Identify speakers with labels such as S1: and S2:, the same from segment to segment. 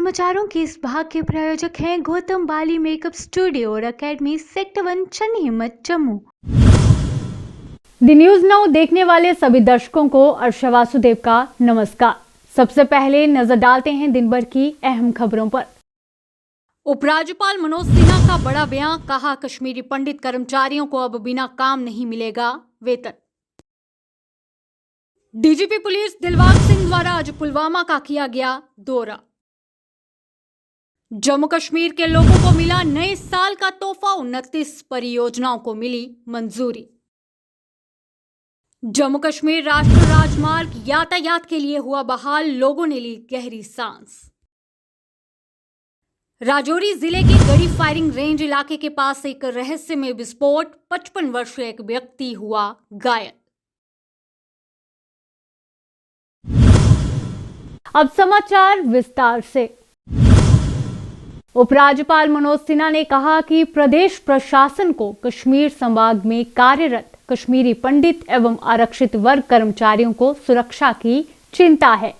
S1: समाचारों के इस भाग के प्रायोजक हैं गौतम बाली मेकअप स्टूडियो और एकेडमी सेक्टर 1 चन्नी हिम्मत जम्मू।
S2: दी न्यूज नाउ देखने वाले सभी दर्शकों को अर्षा वासुदेव का नमस्कार। सबसे पहले नजर डालते हैं दिन भर की अहम खबरों पर। उपराज्यपाल मनोज सिन्हा का बड़ा बयान, कहा कश्मीरी पंडित कर्मचारियों को अब बिना काम नहीं मिलेगा वेतन। डीजीपी पुलिस दिलबाग सिंह द्वारा आज पुलवामा का किया गया दौरा। जम्मू कश्मीर के लोगों को मिला नए साल का तोहफा, 29 परियोजनाओं को मिली मंजूरी। जम्मू कश्मीर राष्ट्रीय राजमार्ग यातायात के लिए हुआ बहाल, लोगों ने ली गहरी सांस। राजौरी जिले के गढ़ी फायरिंग रेंज इलाके के पास एक रहस्यमय विस्फोट, 55 वर्षीय एक व्यक्ति हुआ घायल। अब समाचार विस्तार से। उपराज्यपाल मनोज सिन्हा ने कहा कि प्रदेश प्रशासन को कश्मीर संभाग में कार्यरत कश्मीरी पंडित एवं आरक्षित वर्ग कर्मचारियों को सुरक्षा की चिंता है।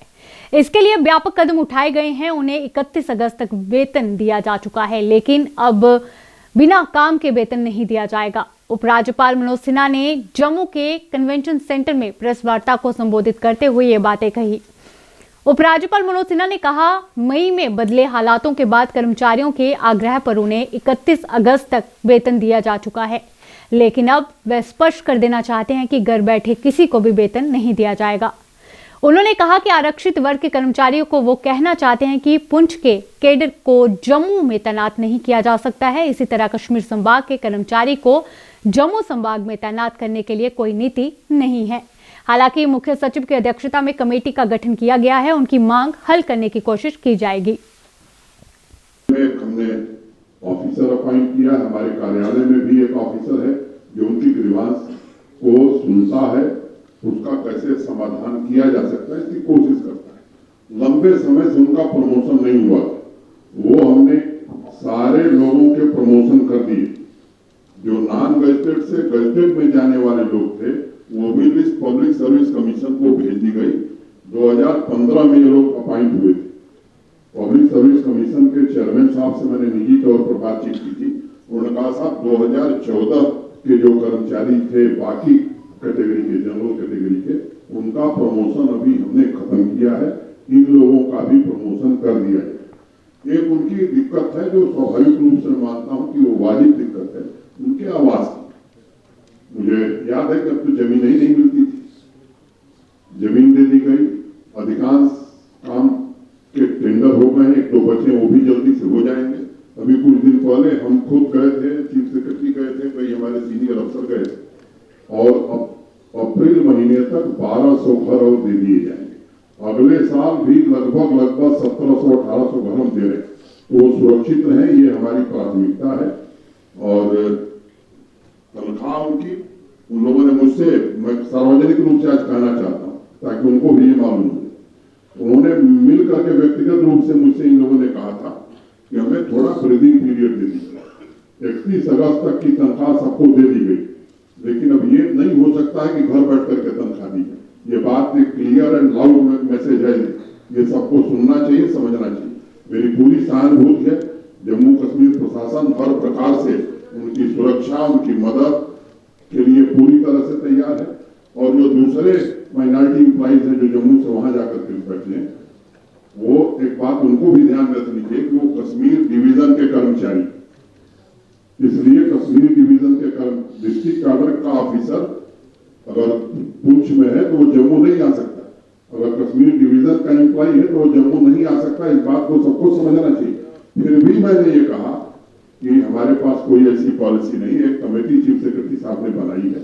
S2: इसके लिए व्यापक कदम उठाए गए हैं। उन्हें 31 अगस्त तक वेतन दिया जा चुका है, लेकिन अब बिना काम के वेतन नहीं दिया जाएगा। उपराज्यपाल मनोज सिन्हा ने जम्मू के कन्वेंशन सेंटर में प्रेस वार्ता को संबोधित करते हुए ये बातें कही। उपराज्यपाल मनोज सिन्हा ने कहा, मई में बदले हालातों के बाद कर्मचारियों के आग्रह पर उन्हें 31 अगस्त तक वेतन दिया जा चुका है, लेकिन अब वे स्पष्ट कर देना चाहते हैं कि घर बैठे किसी को भी वेतन नहीं दिया जाएगा। उन्होंने कहा कि आरक्षित वर्ग के कर्मचारियों को वो कहना चाहते हैं कि पुंछ के कैडर को जम्मू में तैनात नहीं किया जा सकता है। इसी तरह कश्मीर संभाग के कर्मचारी को जम्मू संभाग में तैनात करने के लिए कोई नीति नहीं है। हालांकि मुख्य सचिव की अध्यक्षता में कमेटी का गठन किया गया है, उनकी मांग हल करने की कोशिश की जाएगी।
S3: हमने ऑफिसर अपॉइंट किया, हमारे कार्यालय में भी एक ऑफिसर है जो उनकी ग्रीवांस को सुनता है, उसका कैसे समाधान किया जा सकता है इसकी कोशिश करता है। लंबे समय से उनका प्रमोशन नहीं हुआ, वो हमने सारे लोगों के प्रमोशन कर दिए। जो नॉन गजेटेड से गजेटेड में जाने वाले लोग थे वो भी लिस्ट पब्लिक सर्विस कमीशन को भेज दी गई। 2015 में ये लोग अपॉइंट हुए थे। पब्लिक सर्विस कमीशन के चेयरमैन साहब से मैंने निजी तौर पर बातचीत की थी। उन्होंने कहा, साहब 2014 के जो कर्मचारी थे बाकी कैटेगरी के, जनरल कैटेगरी के, उनका प्रमोशन अभी हमने खत्म किया है, इन लोगों का भी प्रमोशन कर दिया है। एक उनकी दिक्कत है जो स्वाभाविक रूप से मानता हूं कि वो वाजिब दिक्कत है, उनके आवास की। मुझे याद है कि अब तो जमीन ही नहीं मिलती थी, जमीन दे दी गई, अधिकांश काम के टेंडर हो गए, एक दो बचे वो भी जल्दी से हो जाएंगे। अभी कुछ दिन पहले हम खुद गए थे, चीफ सेक्रेटरी गए थे, कई हमारे सीनियर अफसर गए थे, और अब अप्रैल महीने तक 1200 घर और दे दिए जाएंगे। अगले साल भी लगभग 1700-1800 घर हम दे रहे हैं, तो वो सुरक्षित रहे, ये हमारी प्राथमिकता है। और तनख्वाह उनकी, उन लोगों ने मुझसे, मैं सार्वजनिक रूप से आज कहना चाहता हूँ ताकि उनको भी ये मालूम हो, उन्होंने मिल करके व्यक्तिगत रूप से मुझसे इन लोगों ने कहा था कि हमें थोड़ा ब्रीदिंग पीरियड दे दीजिए। 31 अगस्त तक की तनख्वाह सबको दे दी गई, लेकिन अब ये नहीं हो सकता है कि घर बैठ करके तनख्वाह दी जाए। ये बात एक क्लियर एंड लाउड मैसेज है, ये सबको सुनना चाहिए, समझना चाहिए। मेरी पूरी सहानुभूति है। जम्मू कश्मीर प्रशासन हर प्रकार से उनकी सुरक्षा, उनकी मदद के लिए पूरी तरह से तैयार है। और जो दूसरे माइनॉरिटी एम्प्लॉइज हैं जो जम्मू से वहां जाकर के बैठे हैं, वो एक बात उनको भी ध्यान रखनी चाहिए कि वो कश्मीर डिवीजन के कर्मचारी, इसलिए कश्मीर डिवीजन के डिस्ट्रिक्ट कैडर का ऑफिसर अगर पुंछ में है तो वो जम्मू नहीं आ सकता। अगर कश्मीर डिवीजन का एम्प्लॉय है तो वो जम्मू नहीं आ सकता। इस बात को सबको समझना चाहिए। फिर भी मैंने ये कहा कि हमारे पास कोई ऐसी पॉलिसी नहीं है। एक कमेटी चीफ सेक्रेटरी साहब ने बनाई है।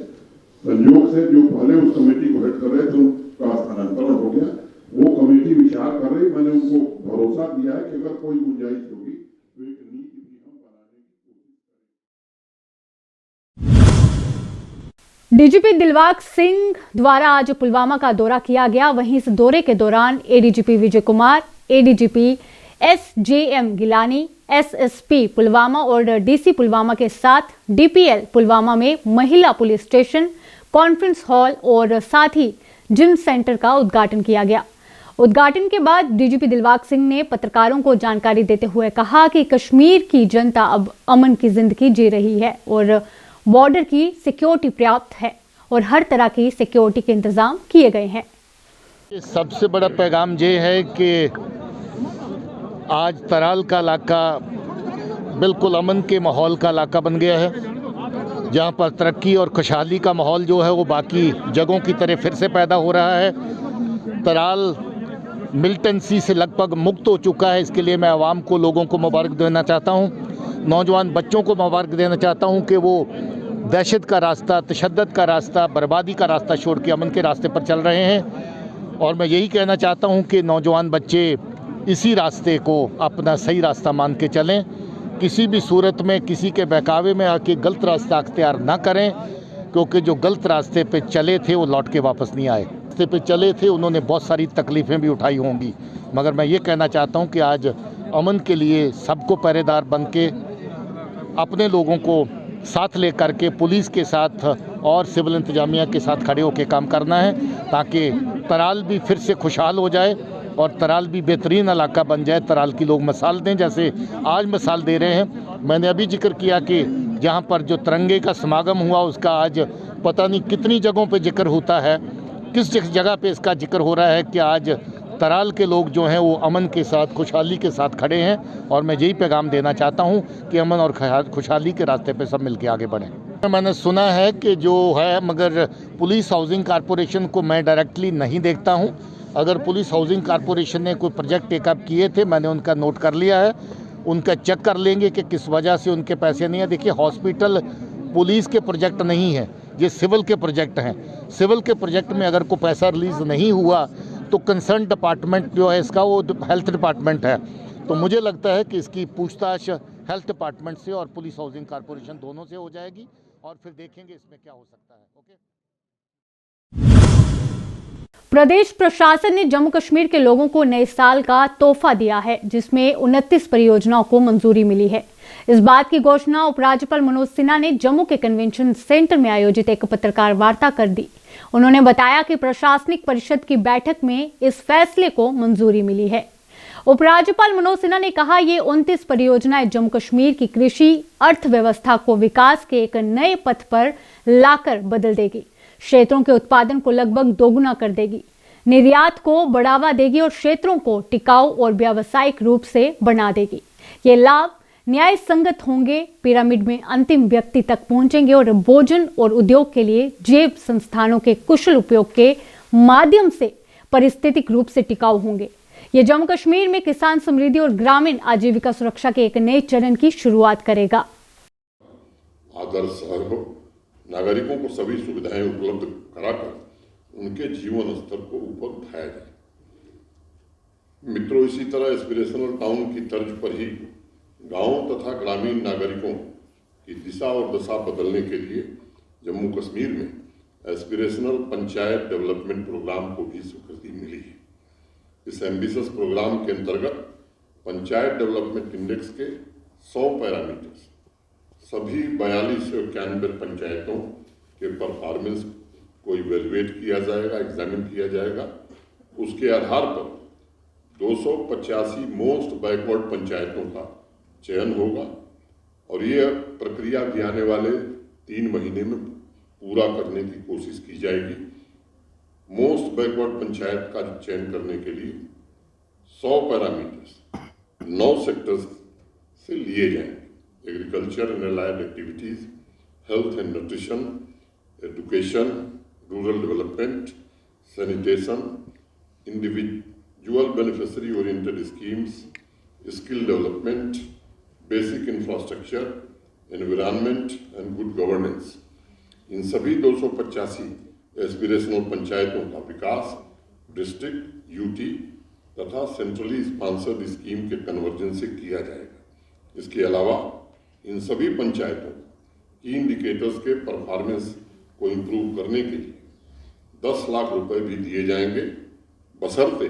S3: संयोग से जो पहले उस कमेटी को हेड कर रहे थे उनका स्थानांतरण हो गया, वो कमेटी विचार कर रही। मैंने उनको भरोसा दिया है कि अगर कोई गुंजाइश होगी तो एक नीति भी हम बनाने की कोशिश करेंगे।
S2: डीजीपी दिलबाग सिंह द्वारा आज पुलवामा का दौरा किया गया। वहीं इस दौरे के दौरान ADGP Vijay Kumar, ADGP SJM Gilani, SSP Pulwama और डीसी पुलवामा के साथ डीपीएल पुलवामा में महिला पुलिस स्टेशन, कॉन्फ्रेंस हॉल और साथ ही जिम सेंटर का उद्घाटन किया गया। उद्घाटन के बाद डीजीपी दिलबाग सिंह ने पत्रकारों को जानकारी देते हुए कहा कि कश्मीर की जनता अब अमन की जिंदगी जी रही है और बॉर्डर की सिक्योरिटी पर्याप्त है और हर तरह की सिक्योरिटी के इंतजाम किए गए हैं।
S4: सबसे बड़ा पैगाम ये है कि आज तराल का इलाका बिल्कुल अमन के माहौल का इलाका बन गया है, जहाँ पर तरक्की और खुशहाली का माहौल जो है वो बाकी जगहों की तरह फिर से पैदा हो रहा है। तराल मिलिटेंसी से लगभग मुक्त हो चुका है। इसके लिए मैं आवाम को, लोगों को मुबारक देना चाहता हूँ, नौजवान बच्चों को मुबारक देना चाहता हूँ कि वो दहशत का रास्ता, तशद्दुद का रास्ता, बर्बादी का रास्ता छोड़ के अमन के रास्ते पर चल रहे हैं। और मैं यही कहना चाहता हूँ कि नौजवान बच्चे इसी रास्ते को अपना सही रास्ता मान के चलें, किसी भी सूरत में किसी के बहकावे में आके गलत रास्ता अख्तियार ना करें, क्योंकि जो गलत रास्ते पे चले थे वो लौट के वापस नहीं आए। रास्ते पे चले थे उन्होंने बहुत सारी तकलीफ़ें भी उठाई होंगी, मगर मैं ये कहना चाहता हूँ कि आज अमन के लिए सबको पहरेदार बन के अपने लोगों को साथ ले करके पुलिस के साथ और सिविल इंतजामिया के साथ खड़े होकर काम करना है, ताकि तराल भी फिर से खुशहाल हो जाए और तराल भी बेहतरीन इलाका बन जाए। तराल की लोग मिसाल दें, जैसे आज मिसाल दे रहे हैं। मैंने अभी जिक्र किया कि जहाँ पर जो तिरंगे का समागम हुआ उसका आज पता नहीं कितनी जगहों पे जिक्र होता है, किस जगह पे इसका जिक्र हो रहा है कि आज तराल के लोग जो हैं वो अमन के साथ, खुशहाली के साथ खड़े हैं। और मैं यही पैगाम देना चाहता हूँ कि अमन और खुशहाली के रास्ते पे सब मिलकर आगे बढ़ें। मैंने सुना है कि जो है, मगर पुलिस हाउसिंग कॉरपोरेशन को मैं डायरेक्टली नहीं देखता हूँ। अगर पुलिस हाउसिंग कॉरपोरेशन ने कोई प्रोजेक्ट टेकअप किए थे, मैंने उनका नोट कर लिया है, उनका चेक कर लेंगे कि किस वजह से उनके पैसे नहीं है। देखिए, हॉस्पिटल पुलिस के प्रोजेक्ट नहीं है, ये सिविल के प्रोजेक्ट हैं। सिविल के प्रोजेक्ट में अगर कोई पैसा रिलीज़ नहीं हुआ तो कंसर्न डिपार्टमेंट जो है इसका, वो हेल्थ डिपार्टमेंट है। तो मुझे लगता है कि इसकी पूछताछ हेल्थ डिपार्टमेंट से और पुलिस हाउसिंग कॉरपोरेशन दोनों से हो जाएगी और फिर देखेंगे इसमें क्या हो सकता है। ओके।
S2: प्रदेश प्रशासन ने जम्मू कश्मीर के लोगों को नए साल का तोहफा दिया है, जिसमें 29 परियोजनाओं को मंजूरी मिली है। इस बात की घोषणा उपराज्यपाल मनोज सिन्हा ने जम्मू के कन्वेंशन सेंटर में आयोजित एक पत्रकार वार्ता कर दी। उन्होंने बताया कि प्रशासनिक परिषद की बैठक में इस फैसले को मंजूरी मिली है। उपराज्यपाल मनोज सिन्हा ने कहा, ये 29 परियोजनाएं जम्मू कश्मीर की कृषि अर्थव्यवस्था को विकास के एक नए पथ पर लाकर बदल देगी, क्षेत्रों के उत्पादन को लगभग दोगुना कर देगी, निर्यात को बढ़ावा देगी और क्षेत्रों को टिकाऊ और व्यावसायिक रूप से बना देगी। ये लाभ न्याय संगत होंगे, पिरामिड में अंतिम व्यक्ति तक पहुंचेंगे और भोजन और उद्योग के लिए जैव संस्थानों के कुशल उपयोग के माध्यम से पारिस्थितिक रूप से टिकाऊ होंगे। ये जम्मू कश्मीर में किसान समृद्धि और ग्रामीण आजीविका सुरक्षा के एक नए चरण की शुरुआत करेगा।
S3: आदर्श शहर हो, नागरिकों को सभी सुविधाएं उपलब्ध कराकर उनके जीवन स्तर को ऊपर उठाया जाए। मित्रों, इसी तरह एस्पिरेशनल टाउन की तर्ज पर ही गांव तथा ग्रामीण नागरिकों की दिशा और दशा बदलने के लिए जम्मू कश्मीर में एस्पिरेशनल पंचायत डेवलपमेंट प्रोग्राम को भी स्वीकृति मिली है। इस एम्बिशियस प्रोग्राम के अंतर्गत पंचायत डेवलपमेंट इंडेक्स के 100 पैरामीटर्स सभी 4291 पंचायतों के परफॉर्मेंस को इवेल्युएट किया जाएगा, एग्जामिन किया जाएगा। उसके आधार पर 285 मोस्ट बैकवर्ड पंचायतों का चयन होगा और ये प्रक्रिया भी आने वाले 3 महीने में पूरा करने की कोशिश की जाएगी। मोस्ट बैकवर्ड पंचायत का चयन करने के लिए 100 पैरामीटर्स 9 सेक्टर्स से लिए जाएंगे। Agriculture and allied activities, health and nutrition, education, rural development, sanitation, individual beneficiary oriented schemes, skill development, basic infrastructure, environment and good governance. इन सभी 285 एस्पिरेशनल पंचायतों का विकास डिस्ट्रिक्ट, यूटी तथा सेंट्रली स्पॉन्सर्ड स्कीम के कन्वर्जन से किया जाएगा। इसके अलावा इन सभी पंचायतों की इंडिकेटर्स के परफॉर्मेंस को इम्प्रूव करने के लिए 10 लाख रुपए भी दिए जाएंगे, बशर्ते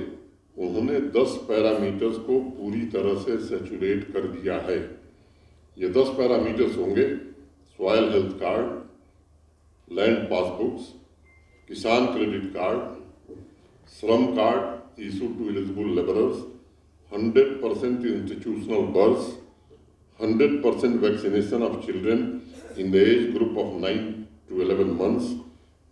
S3: उन्होंने 10 पैरामीटर्स को पूरी तरह से सैचुरेट कर दिया है। ये 10 पैरामीटर्स होंगे: soil health card, land passbooks, किसान क्रेडिट कार्ड, श्रम card, issued to eligible laborers, 100% institutional births, 100% vaccination of children in the age group of 9 to 11 months,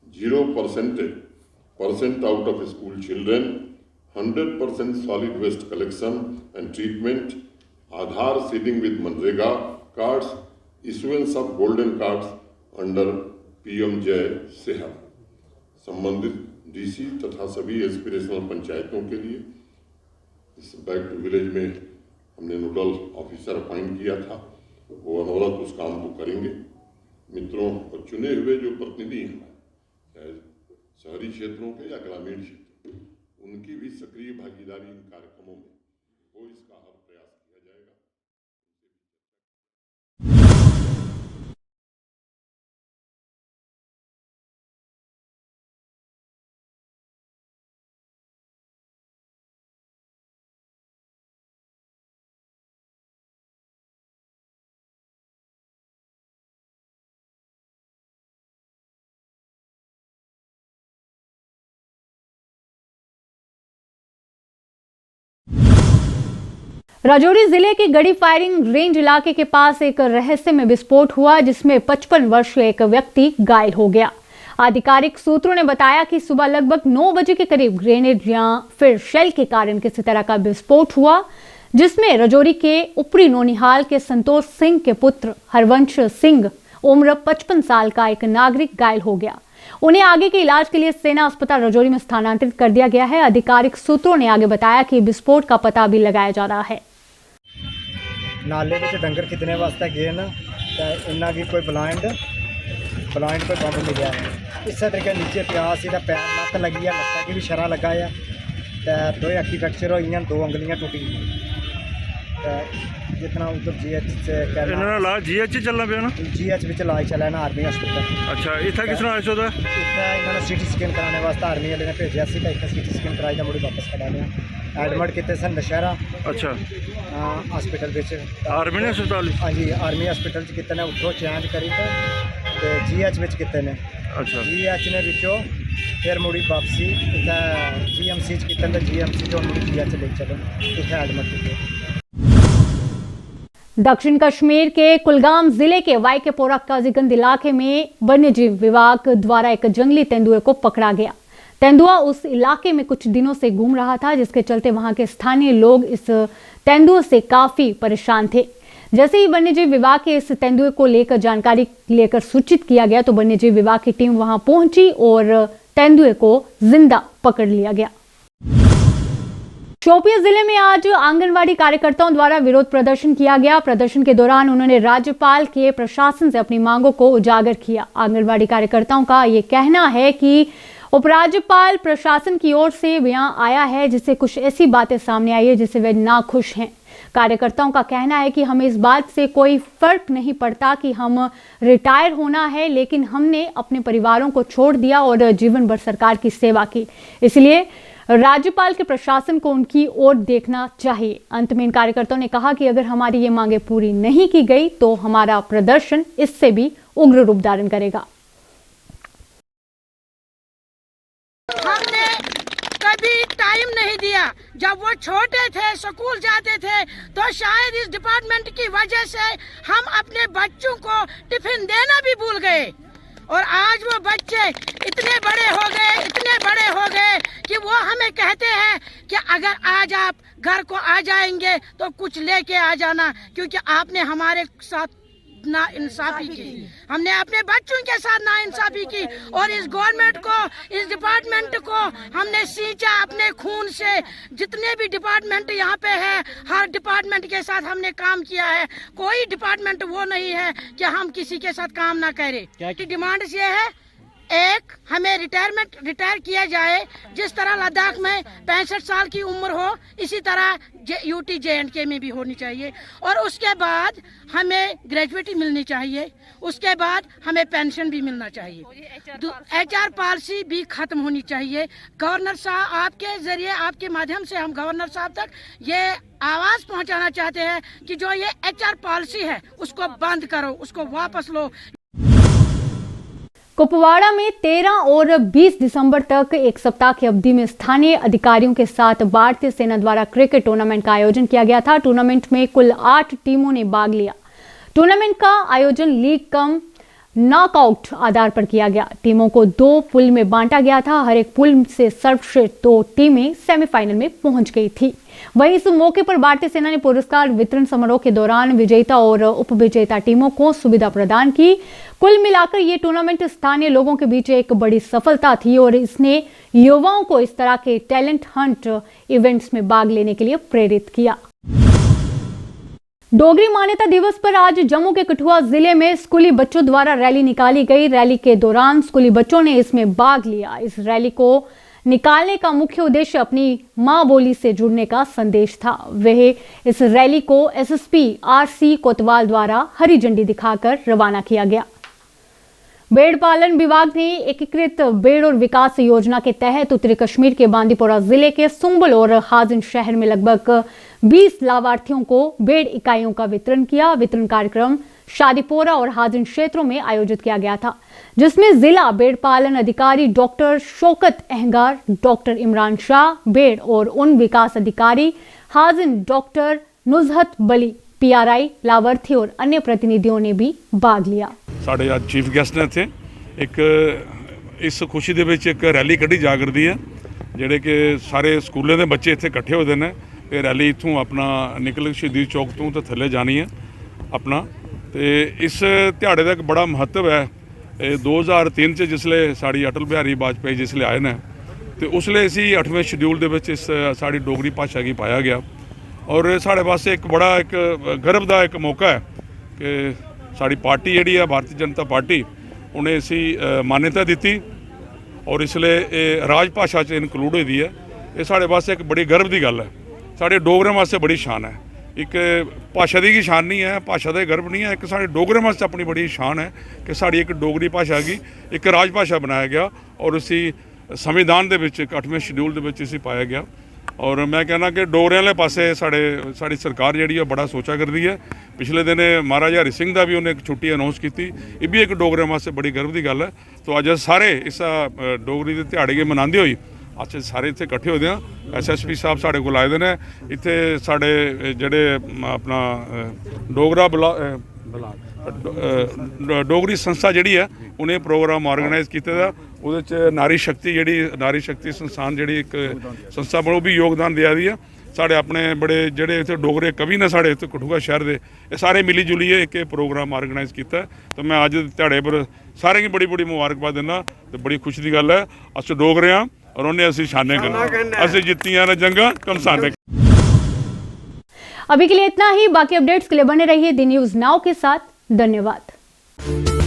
S3: 0% out of school children, 100% solid waste collection and treatment, Aadhaar seeding with Manrega cards, issuance of golden cards under PM Jai सेहत। संबंधित DC तथा सभी aspirational पंचायतों के लिए इस back to village में हमने नोडल ऑफिसर अपॉइंट किया था, वो अनवरत उस काम को करेंगे। मित्रों और चुने हुए जो प्रतिनिधि हैं, चाहे शहरी क्षेत्रों के या ग्रामीण क्षेत्र, उनकी भी सक्रिय भागीदारी इन कार्यक्रमों में हो, इसका हर प्रयास किया जाएगा।
S2: राजौरी जिले के गढ़ी फायरिंग रेंज इलाके के पास एक रहस्यमय विस्फोट हुआ, जिसमें 55 वर्षीय एक व्यक्ति घायल हो गया। आधिकारिक सूत्रों ने बताया कि सुबह लगभग 9 बजे के करीब ग्रेनेड या फिर शेल के कारण किसी तरह का विस्फोट हुआ, जिसमें राजौरी के ऊपरी नोनिहाल के संतोष सिंह के पुत्र हरवंश सिंह उम्र 55 साल का एक नागरिक घायल हो गया। उन्हें आगे के इलाज के लिए सेना अस्पताल राजौरी में स्थानांतरित कर दिया गया है। आधिकारिक सूत्रों ने आगे बताया कि विस्फोट का पता भी लगाया जा रहा है।
S5: नाले में डंगर कितने वास्ते गए ना, इन्ना की कोई ब्लाइंड कोई बंब मिले है। इस तरीके नीचे प्यास इहदा पैर लत्त लगी है, लत्ता की भी शरा लगा है, तो 2 अक्खी फ्रैक्चर हुई, 2 उंगलियां टुटी। जितना उधर GH से
S6: GH चलना पे ना,
S5: GH भी इलाज चला ना आर्मी हॉस्पिटल।
S6: अच्छा, इतना किस तरह आया?
S5: इन्होंने CT स्कैन कराने वास्ते आर्मी वाले ने भेजा सी, तो CT स्कैन कराई तो मुझे वापस करा लिया। एडमिट किए सन नशहरा
S6: अच्छा
S5: हॉस्पिटल
S6: आर्मी ने अस्पताल।
S5: हाँ जी, आर्मी हॉस्पिटल कितने ने उठो चेंज करी तो GH कितने ने। अच्छा, GH ने विचों फिर मुड़ी वापसी इतना GMC कितने तो GMC जो मुड़ी GH ले चले इतना एडमिट किए।
S2: दक्षिण कश्मीर के कुलगाम जिले के वाईकेपोरा काजीगंज इलाके में वन्यजीव विभाग द्वारा एक जंगली तेंदुए को पकड़ा गया। तेंदुआ उस इलाके में कुछ दिनों से घूम रहा था, जिसके चलते वहां के स्थानीय लोग इस तेंदुए से काफी परेशान थे। जैसे ही वन्यजीव विभाग के इस तेंदुए को लेकर जानकारी लेकर सूचित किया गया, तो वन्यजीव विभाग की टीम वहां पहुंची और तेंदुए को जिंदा पकड़ लिया गया। शोपियां जिले में आज आंगनवाड़ी कार्यकर्ताओं द्वारा विरोध प्रदर्शन किया गया। प्रदर्शन के दौरान उन्होंने राज्यपाल के प्रशासन से अपनी मांगों को उजागर किया। आंगनवाड़ी कार्यकर्ताओं का ये कहना है कि उपराज्यपाल प्रशासन की ओर से बयान आया है, जिससे कुछ ऐसी बातें सामने आई है जिससे वे नाखुश हैं। कार्यकर्ताओं का कहना है कि हमें इस बात से कोई फर्क नहीं पड़ता कि हम रिटायर होना है, लेकिन हमने अपने परिवारों को छोड़ दिया और जीवन भर सरकार की सेवा की, इसलिए राज्यपाल के प्रशासन को उनकी ओर देखना चाहिए। अंत में इन कार्यकर्ताओं ने कहा कि अगर हमारी ये मांगे पूरी नहीं की गई तो हमारा प्रदर्शन इससे भी उग्र रूप धारण करेगा।
S7: हमने कभी टाइम नहीं दिया। जब वो छोटे थे, स्कूल जाते थे, तो शायद इस डिपार्टमेंट की वजह से हम अपने बच्चों को टिफिन देना भी भूल गए, और आज वो बच्चे इतने बड़े हो गए कि वो हमें कहते हैं कि अगर आज आप घर को आ जाएंगे तो कुछ लेके आ जाना, क्योंकि आपने हमारे साथ ना इंसाफी की, हमने अपने बच्चों के साथ ना इंसाफी की, और इस गवर्नमेंट को, इस डिपार्टमेंट को हमने सींचा अपने खून से। जितने भी डिपार्टमेंट यहाँ पे है, हर डिपार्टमेंट के साथ हमने काम किया है। कोई डिपार्टमेंट वो नहीं है कि हम किसी के साथ काम ना करें। क्या की डिमांड ये है, एक, हमें रिटायर किया जाए, जिस तरह लद्दाख में 65 साल की उम्र हो, इसी तरह UT JNK में भी होनी चाहिए, और उसके बाद हमें ग्रेजुएटी मिलनी चाहिए, उसके बाद हमें पेंशन भी मिलना चाहिए। HR पॉलिसी भी खत्म होनी चाहिए। गवर्नर साहब, आपके जरिए, आपके माध्यम से हम गवर्नर साहब तक ये आवाज पहुंचाना चाहते हैं कि जो ये HR पॉलिसी है उसको बंद करो, उसको वापस लो।
S2: कुपवाड़ा में 13 और 20 दिसंबर तक एक सप्ताह की अवधि में स्थानीय अधिकारियों के साथ भारतीय सेना द्वारा क्रिकेट टूर्नामेंट का आयोजन किया गया था। टूर्नामेंट में कुल 8 टीमों ने भाग लिया। टूर्नामेंट का आयोजन लीग कम नॉकआउट आधार पर किया गया। टीमों को 2 पूल में बांटा गया था। हर एक पूल से सर्वश्रेष्ठ 2 टीमें सेमीफाइनल में पहुंच गई थी। वहीं इस मौके पर भारतीय सेना ने पुरस्कार वितरण समारोह के दौरान विजेता और उपविजेता टीमों को सुविधा प्रदान की। कुल मिलाकर ये टूर्नामेंट स्थानीय लोगों के बीच एक बड़ी सफलता थी और इसने युवाओं को इस तरह के टैलेंट हंट इवेंट्स में भाग लेने के लिए प्रेरित किया। डोगरी मान्यता दिवस पर आज जम्मू के कठुआ जिले में स्कूली बच्चों द्वारा रैली निकाली गई। रैली के दौरान स्कूली बच्चों ने इसमें भाग लिया। इस रैली को निकालने का मुख्य उद्देश्य अपनी मां बोली से जुड़ने का संदेश था। वह इस रैली को एसएसपी आरसी कोतवाल द्वारा हरी झंडी दिखाकर रवाना किया गया। भेड़ पालन विभाग ने एकीकृत भेड़ और विकास योजना के तहत उत्तरी कश्मीर के बांदीपोरा जिले के सुंबल और हाजिन शहर में लगभग 20 लाभार्थियों को भेड़ इकाइयों का वितरण किया। वितरण कार्यक्रम शादीपोरा और हाजिन क्षेत्रों में आयोजित किया गया था, जिसमें जिला भेड़ पालन अधिकारी डॉक्टर शौकत अहंगार, डॉक्टर इमरान शाह, भेड़ और उन विकास अधिकारी हाजिन डॉक्टर नुजहत बली, पीआरआई, लाभार्थी और अन्य प्रतिनिधियों ने भी भाग लिया।
S8: साढ़े आज चीफ गेस्ट ने इत्थे एक इस खुशी दे विच एक रैली कढ़ी जा करदी है, जिहड़े कि सारे स्कूलों के बच्चे इत्थे इकट्ठे होते हैं। ये रैली इत्थों अपना निकल शहीदी चौक तो थल्ले जानी है अपना। तो इस ध्याड़े का एक बड़ा महत्व है। 2003 च जिसले साड़ी अटल बिहारी वाजपेयी जिसले आए ने, तो उसले इसी 8वें शेड्यूल दे विच इस साड़ी डोगरी भाषा की पाया गया। और साढ़े वास्ते एक बड़ा एक गर्व का एक मौका है कि साड़ी पार्टी जिहड़ी है भारतीय जनता पार्टी उन्हें इसी मान्यता दी और इसलिए राजभाषा च इनकलूड हुई है। ये साढ़े वास्ते एक बड़ी गर्व की गल है। साढ़े डोगरें वास्ते बड़ी शान है। एक भाषा की शान नहीं है, भाषा का गर्व नहीं है, एक साढ़े डोगरें वास्ते अपनी बड़ी शान है कि साड़ी एक डोगरी भाषा की एक राजभाषा बनाया गया और इसी संविधान के 8वें शेड्यूल के इसी पाया गया। और मैं कहना कि डोगरियां वाले पासे साड़ी सरकार जी है बड़ा सोचा कर रही है। पिछले दिन महाराजा हरि सिंह का भी उन्हें एक छुट्टी अनाउंस की, ये भी एक डोगरियां वास्ते बड़ी गर्व की गल है। तो अज सारे इस डोगरी के दिहाड़े गे मनाते हुए अज सारे इत्थे इकट्ठे होते हैं। एसएसपी साहब साढ़े को आए हैं इत्थे साढ़े जेडे अपना डोगरा डोगरी संस्था जी है उन्हें प्रोग्राम ऑर्गेनाइज किया। वो नारी शक्ति जी नारी शक्ति संस्थान जी एक संस्था वो भी योगदान दिया दी है। साढ़े अपने बड़े जेडे इतने डोगरे कवि ने साढ़े इतने कठुआ शहर के ये सारे मिली जुलिए एक प्रोग्राम ऑर्गेनाइज किया। तो मैं अज ध्याड़े पर सारे की बड़ी बड़ी मुबारकबाद देना। तो बड़ी खुशी की गल है अस डोगरे हाँ और उन्हें असी शाने करना, असी जित्तियां ने जंगा कमसाने।
S2: अभी के लिए इतना ही। बाकी अपडेट्स के लिए बने रहिए दी न्यूज़ नाउ के साथ। धन्यवाद।